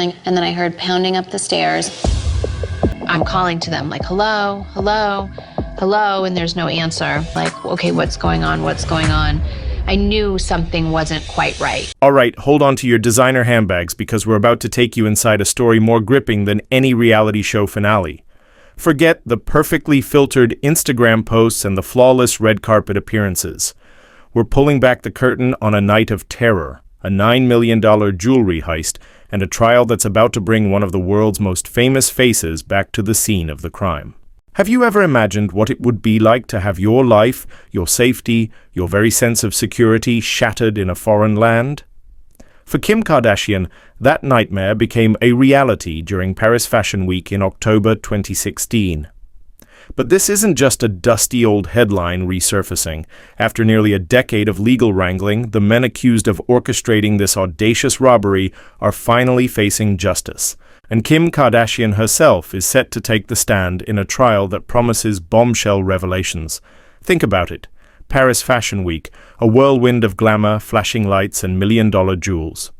And then I heard pounding up the stairs. I'm calling to them like, hello, hello, hello, and there's no answer. Like, okay, what's going on? What's going on? I knew something wasn't quite right. All right, hold on to your designer handbags because we're about to take you inside a story more gripping than any reality show finale. Forget the perfectly filtered Instagram posts and the flawless red carpet appearances. We're pulling back the curtain on a night of terror, a $9 million jewelry heist, and a trial that's about to bring one of the world's most famous faces back to the scene of the crime. Have you ever imagined what it would be like to have your life, your safety, your very sense of security shattered in a foreign land? For Kim Kardashian, that nightmare became a reality during Paris Fashion Week in October 2016. But this isn't just a dusty old headline resurfacing. After nearly a decade of legal wrangling, the men accused of orchestrating this audacious robbery are finally facing justice. And Kim Kardashian herself is set to take the stand in a trial that promises bombshell revelations. Think about it. Paris Fashion Week, a whirlwind of glamour, flashing lights, and million-dollar jewels.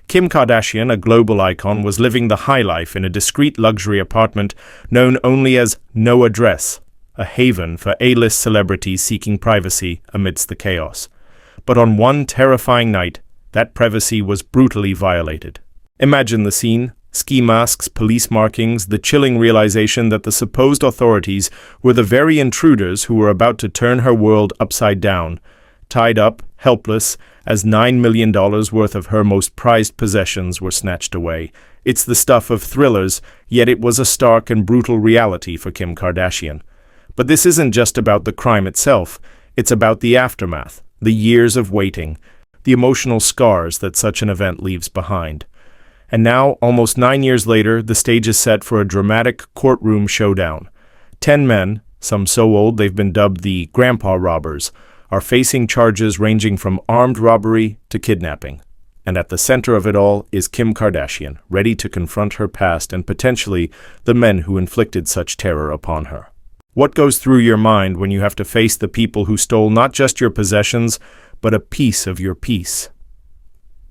Kim Kardashian, a global icon, was living the high life in a discreet luxury apartment known only as No Address, a haven for A-list celebrities seeking privacy amidst the chaos. But on one terrifying night, that privacy was brutally violated. Imagine the scene. Ski masks, police markings, the chilling realization that the supposed authorities were the very intruders who were about to turn her world upside down, tied up, helpless, as $9 million worth of her most prized possessions were snatched away. It's the stuff of thrillers, yet it was a stark and brutal reality for Kim Kardashian. But this isn't just about the crime itself, it's about the aftermath, the years of waiting, the emotional scars that such an event leaves behind. And now, almost 9 years later, the stage is set for a dramatic courtroom showdown. 10 men, some so old they've been dubbed the Grandpa Robbers, are facing charges ranging from armed robbery to kidnapping. And at the center of it all is Kim Kardashian, ready to confront her past and potentially the men who inflicted such terror upon her. What goes through your mind when you have to face the people who stole not just your possessions, but a piece of your peace?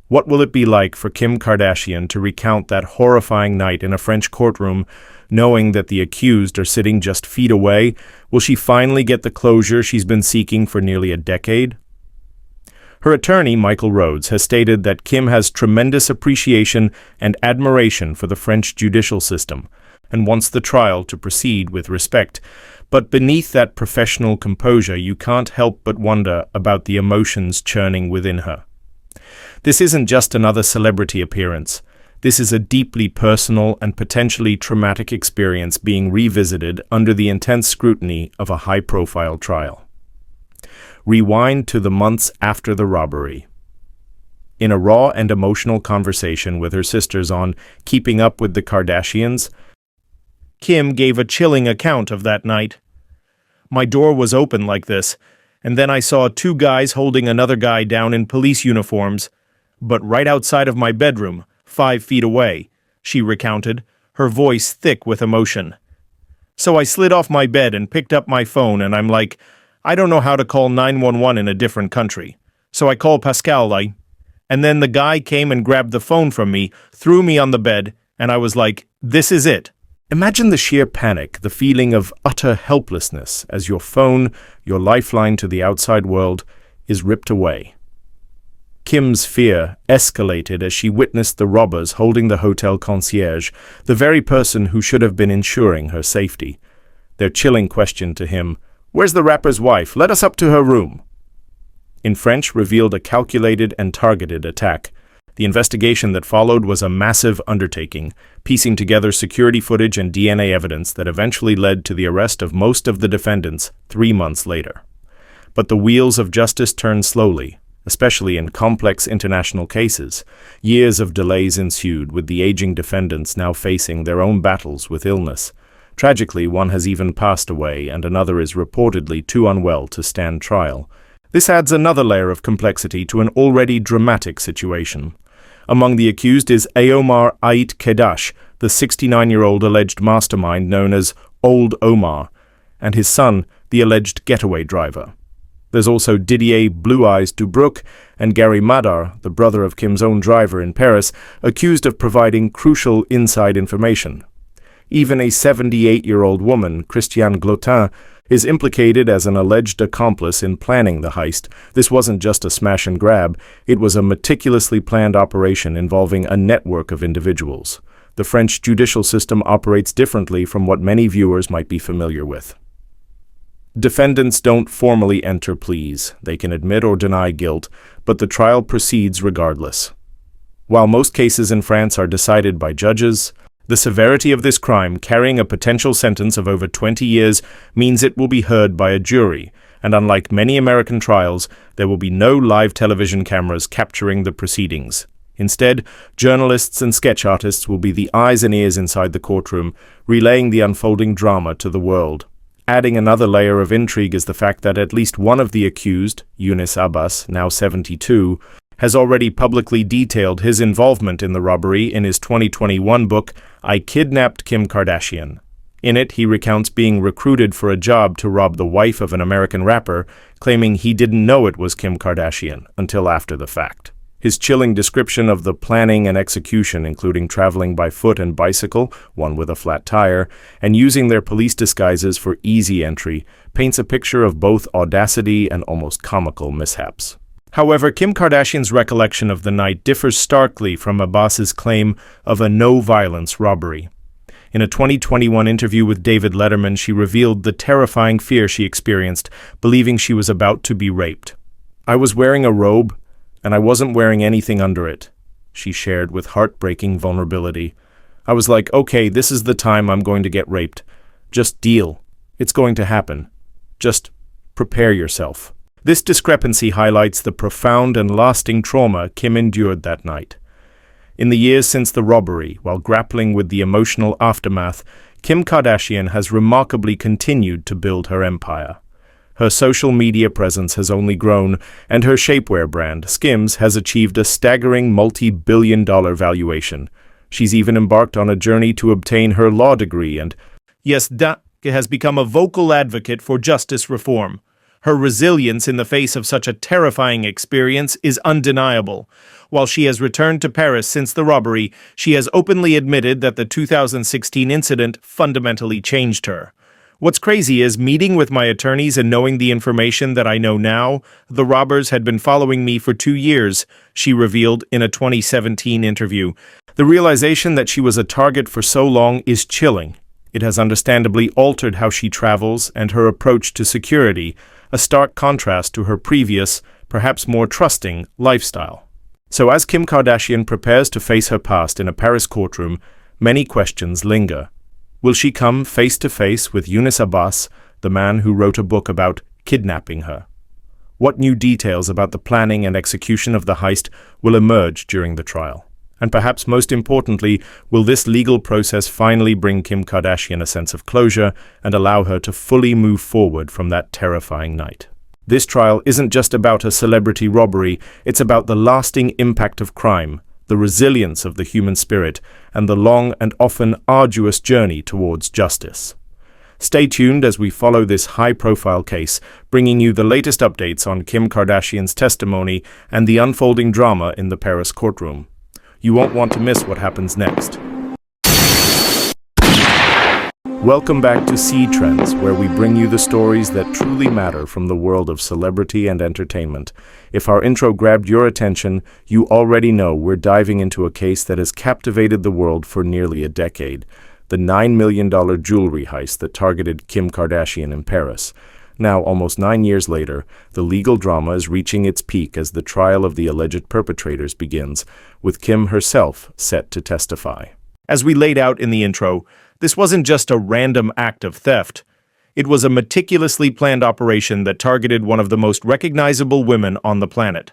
What will it be like for Kim Kardashian to recount that horrifying night in a French courtroom, knowing that the accused are sitting just feet away? Will she finally get the closure she's been seeking for nearly a decade? Her attorney, Michael Rhodes, has stated that Kim has tremendous appreciation and admiration for the French judicial system and wants the trial to proceed with respect. But beneath that professional composure, you can't help but wonder about the emotions churning within her. This isn't just another celebrity appearance. This is a deeply personal and potentially traumatic experience being revisited under the intense scrutiny of a high-profile trial. Rewind to the months after the robbery. In a raw and emotional conversation with her sisters on Keeping Up with the Kardashians, Kim gave a chilling account of that night. "My door was open like this, and then I saw 2 guys holding another guy down in police uniforms, but right outside of my bedroom, 5 feet away," she recounted, her voice thick with emotion. "So I slid off my bed and picked up my phone, and I'm like, I don't know how to call 911 in a different country. So I call Pascal, and then the guy came and grabbed the phone from me, threw me on the bed, and I was like, this is it." Imagine the sheer panic, the feeling of utter helplessness as your phone, your lifeline to the outside world, is ripped away. Kim's fear escalated as she witnessed the robbers holding the hotel concierge, the very person who should have been ensuring her safety. Their chilling question to him, "Where's the rapper's wife? Let us up to her room." In French, revealed a calculated and targeted attack. The investigation that followed was a massive undertaking, piecing together security footage and DNA evidence that eventually led to the arrest of most of the defendants 3 months later. But the wheels of justice turn slowly, especially in complex international cases. Years of delays ensued, with the aging defendants now facing their own battles with illness. Tragically, one has even passed away, and another is reportedly too unwell to stand trial. This adds another layer of complexity to an already dramatic situation. Among the accused is Omar Ait Kedash, the 69-year-old alleged mastermind known as Old Omar, and his son, the alleged getaway driver. There's also Didier Blue Eyes Dubrook and Gary Madar, the brother of Kim's own driver in Paris, accused of providing crucial inside information. Even a 78-year-old woman, Christiane Glotin, is implicated as an alleged accomplice in planning the heist. This wasn't just a smash and grab, it was a meticulously planned operation involving a network of individuals. The French judicial system operates differently from what many viewers might be familiar with. Defendants don't formally enter pleas. They can admit or deny guilt, but the trial proceeds regardless. While most cases in France are decided by judges, the severity of this crime, carrying a potential sentence of over 20 years, means it will be heard by a jury, and unlike many American trials, there will be no live television cameras capturing the proceedings. Instead, journalists and sketch artists will be the eyes and ears inside the courtroom, relaying the unfolding drama to the world. Adding another layer of intrigue is the fact that at least one of the accused, Younes Abbas, now 72, has already publicly detailed his involvement in the robbery in his 2021 book, I Kidnapped Kim Kardashian. In it, he recounts being recruited for a job to rob the wife of an American rapper, claiming he didn't know it was Kim Kardashian until after the fact. His chilling description of the planning and execution, including traveling by foot and bicycle, one with a flat tire, and using their police disguises for easy entry, paints a picture of both audacity and almost comical mishaps. However, Kim Kardashian's recollection of the night differs starkly from Abbas's claim of a no-violence robbery. In a 2021 interview with David Letterman, she revealed the terrifying fear she experienced, believing she was about to be raped. "I was wearing a robe, and I wasn't wearing anything under it," she shared with heartbreaking vulnerability. "I was like, okay, this is the time I'm going to get raped. Just deal. It's going to happen. Just prepare yourself." This discrepancy highlights the profound and lasting trauma Kim endured that night. In the years since the robbery, while grappling with the emotional aftermath, Kim Kardashian has remarkably continued to build her empire. Her social media presence has only grown, and her shapewear brand, Skims, has achieved a staggering multi-billion-dollar valuation. She's even embarked on a journey to obtain her law degree and, has become a vocal advocate for justice reform. Her resilience in the face of such a terrifying experience is undeniable. While she has returned to Paris since the robbery, she has openly admitted that the 2016 incident fundamentally changed her. "What's crazy is, meeting with my attorneys and knowing the information that I know now, the robbers had been following me for 2 years, she revealed in a 2017 interview. The realization that she was a target for so long is chilling. It has understandably altered how she travels and her approach to security, a stark contrast to her previous, perhaps more trusting, lifestyle. So as Kim Kardashian prepares to face her past in a Paris courtroom, many questions linger. Will she come face-to-face with Younes Abbas, the man who wrote a book about kidnapping her? What new details about the planning and execution of the heist will emerge during the trial? And perhaps most importantly, will this legal process finally bring Kim Kardashian a sense of closure and allow her to fully move forward from that terrifying night? This trial isn't just about a celebrity robbery, it's about the lasting impact of crime, the resilience of the human spirit, and the long and often arduous journey towards justice. Stay tuned as we follow this high-profile case, bringing you the latest updates on Kim Kardashian's testimony and the unfolding drama in the Paris courtroom. You won't want to miss what happens next. Welcome back to C Trends, where we bring you the stories that truly matter from the world of celebrity and entertainment. If our intro grabbed your attention, you already know we're diving into a case that has captivated the world for nearly a decade. The $9 million jewelry heist that targeted Kim Kardashian in Paris. Now, almost 9 years later, the legal drama is reaching its peak as the trial of the alleged perpetrators begins, with Kim herself set to testify. As we laid out in the intro, this wasn't just a random act of theft. It was a meticulously planned operation that targeted one of the most recognizable women on the planet.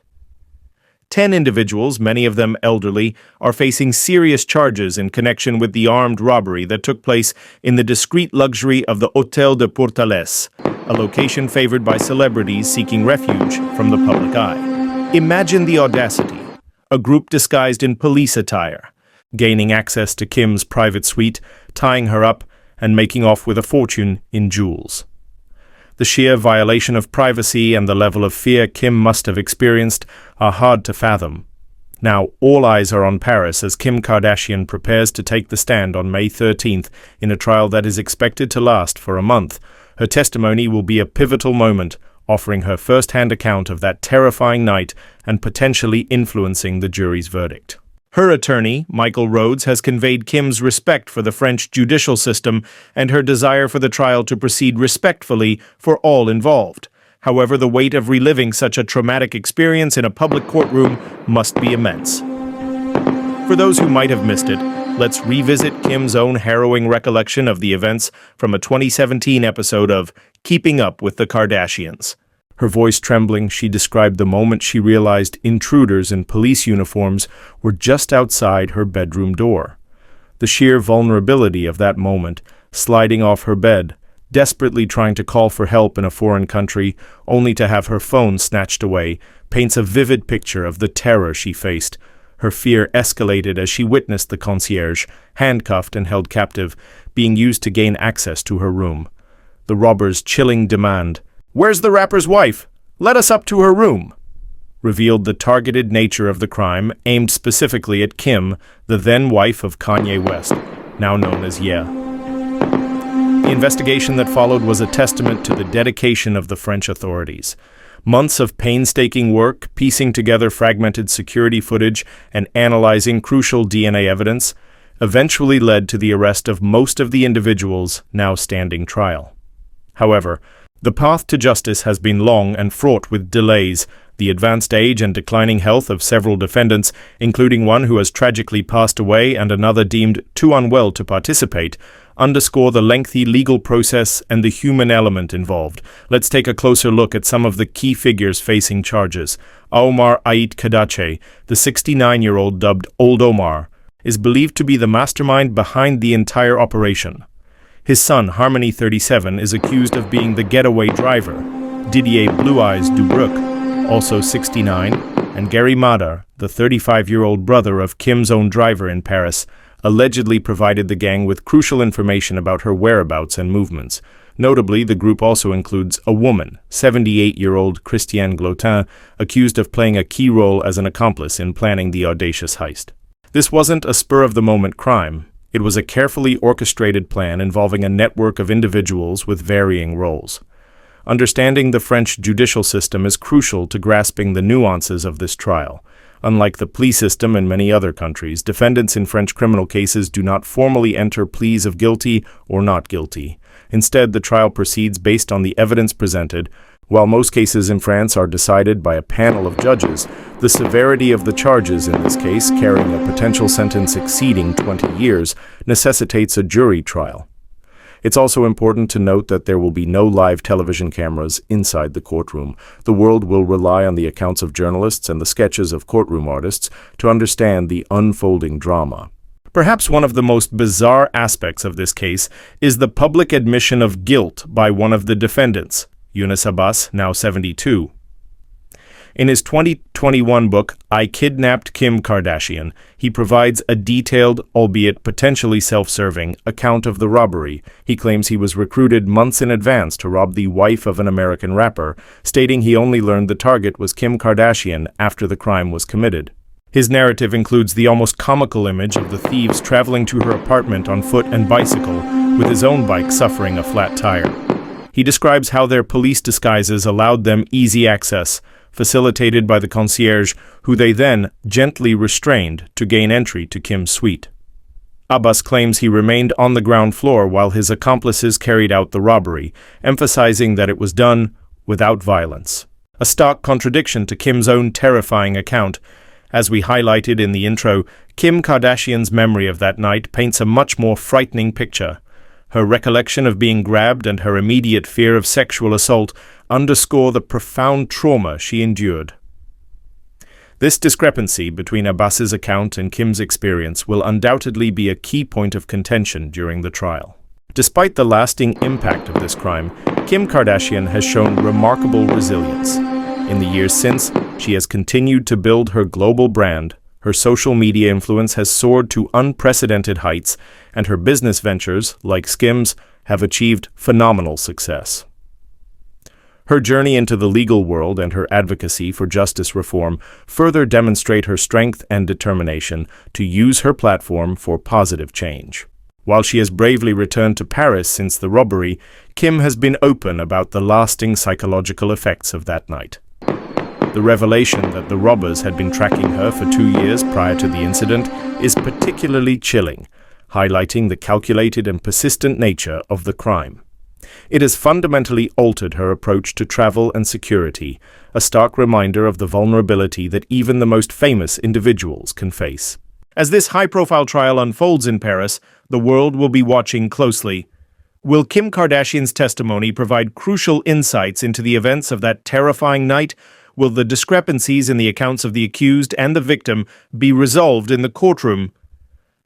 10 individuals, many of them elderly, are facing serious charges in connection with the armed robbery that took place in the discreet luxury of the Hôtel de Portrayals, a location favored by celebrities seeking refuge from the public eye. Imagine the audacity. A group disguised in police attire, gaining access to Kim's private suite, tying her up, and making off with a fortune in jewels. The sheer violation of privacy and the level of fear Kim must have experienced are hard to fathom. Now, all eyes are on Paris as Kim Kardashian prepares to take the stand on May 13th in a trial that is expected to last for a month. Her testimony will be a pivotal moment, offering her first-hand account of that terrifying night and potentially influencing the jury's verdict. Her attorney, Michael Rhodes, has conveyed Kim's respect for the French judicial system and her desire for the trial to proceed respectfully for all involved. However, the weight of reliving such a traumatic experience in a public courtroom must be immense. For those who might have missed it, let's revisit Kim's own harrowing recollection of the events from a 2017 episode of Keeping Up with the Kardashians. Her voice trembling, she described the moment she realized intruders in police uniforms were just outside her bedroom door. The sheer vulnerability of that moment, sliding off her bed, desperately trying to call for help in a foreign country, only to have her phone snatched away, paints a vivid picture of the terror she faced. Her fear escalated as she witnessed the concierge, handcuffed and held captive, being used to gain access to her room. The robber's chilling demand, "Where's the rapper's wife? Let us up to her room," revealed the targeted nature of the crime, aimed specifically at Kim, the then wife of Kanye West, now known as Ye. The investigation that followed was a testament to the dedication of the French authorities. Months of painstaking work, piecing together fragmented security footage and analyzing crucial DNA evidence, eventually led to the arrest of most of the individuals now standing trial. However, the path to justice has been long and fraught with delays. The advanced age and declining health of several defendants, including one who has tragically passed away and another deemed too unwell to participate, underscore the lengthy legal process and the human element involved. Let's take a closer look at some of the key figures facing charges. Omar Ait Kadache, the 69-year-old dubbed Old Omar, is believed to be the mastermind behind the entire operation. His son, Harmony 37, is accused of being the getaway driver. Didier Blue Eyes Dubruck, also 69, and Gary Madar, the 35-year-old brother of Kim's own driver in Paris, allegedly provided the gang with crucial information about her whereabouts and movements. Notably, the group also includes a woman, 78-year-old Christiane Glotin, accused of playing a key role as an accomplice in planning the audacious heist. This wasn't a spur-of-the-moment crime. It was a carefully orchestrated plan involving a network of individuals with varying roles. Understanding the French judicial system is crucial to grasping the nuances of this trial. Unlike the plea system in many other countries, defendants in French criminal cases do not formally enter pleas of guilty or not guilty. Instead, the trial proceeds based on the evidence presented. While most cases in France are decided by a panel of judges, the severity of the charges in this case, carrying a potential sentence exceeding 20 years, necessitates a jury trial. It's also important to note that there will be no live television cameras inside the courtroom. The world will rely on the accounts of journalists and the sketches of courtroom artists to understand the unfolding drama. Perhaps one of the most bizarre aspects of this case is the public admission of guilt by one of the defendants, Younes Abbas, now 72. In his 2021 book, I Kidnapped Kim Kardashian, he provides a detailed, albeit potentially self-serving, account of the robbery. He claims he was recruited months in advance to rob the wife of an American rapper, stating he only learned the target was Kim Kardashian after the crime was committed. His narrative includes the almost comical image of the thieves traveling to her apartment on foot and bicycle, with his own bike suffering a flat tire. He describes how their police disguises allowed them easy access, facilitated by the concierge, who they then gently restrained to gain entry to Kim's suite. Abbas claims he remained on the ground floor while his accomplices carried out the robbery, emphasizing that it was done without violence. A stark contradiction to Kim's own terrifying account. As we highlighted in the intro, Kim Kardashian's memory of that night paints a much more frightening picture. Her recollection of being grabbed and her immediate fear of sexual assault underscore the profound trauma she endured. This discrepancy between Abbas's account and Kim's experience will undoubtedly be a key point of contention during the trial. Despite the lasting impact of this crime, Kim Kardashian has shown remarkable resilience. In the years since, she has continued to build her global brand. Her social media influence has soared to unprecedented heights, and her business ventures, like Skims, have achieved phenomenal success. Her journey into the legal world and her advocacy for justice reform further demonstrate her strength and determination to use her platform for positive change. While she has bravely returned to Paris since the robbery, Kim has been open about the lasting psychological effects of that night. The revelation that the robbers had been tracking her for 2 years prior to the incident is particularly chilling, highlighting the calculated and persistent nature of the crime. It has fundamentally altered her approach to travel and security, a stark reminder of the vulnerability that even the most famous individuals can face. As this high-profile trial unfolds in Paris, the world will be watching closely. Will Kim Kardashian's testimony provide crucial insights into the events of that terrifying night? Will the discrepancies in the accounts of the accused and the victim be resolved in the courtroom?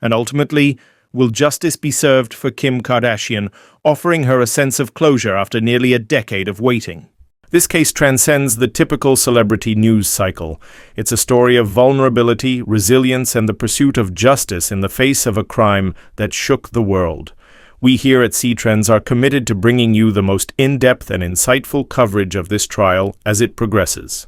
And ultimately, will justice be served for Kim Kardashian, offering her a sense of closure after nearly a decade of waiting? This case transcends the typical celebrity news cycle. It's a story of vulnerability, resilience, and the pursuit of justice in the face of a crime that shook the world. We here at C-Trends are committed to bringing you the most in-depth and insightful coverage of this trial as it progresses.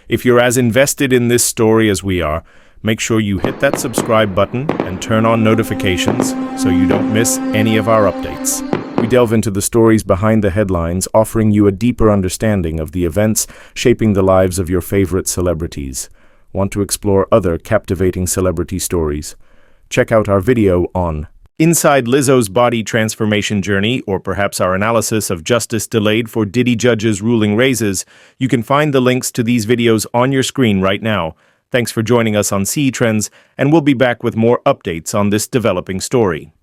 If you're as invested in this story as we are, make sure you hit that subscribe button and turn on notifications so you don't miss any of our updates. We delve into the stories behind the headlines, offering you a deeper understanding of the events shaping the lives of your favorite celebrities. Want to explore other captivating celebrity stories? Check out our video on Inside Lizzo's Body Transformation Journey, or perhaps our analysis of justice delayed for Diddy judges ruling raises. You can find the links to these videos on your screen right now. Thanks for joining us on C-Trends, and we'll be back with more updates on this developing story.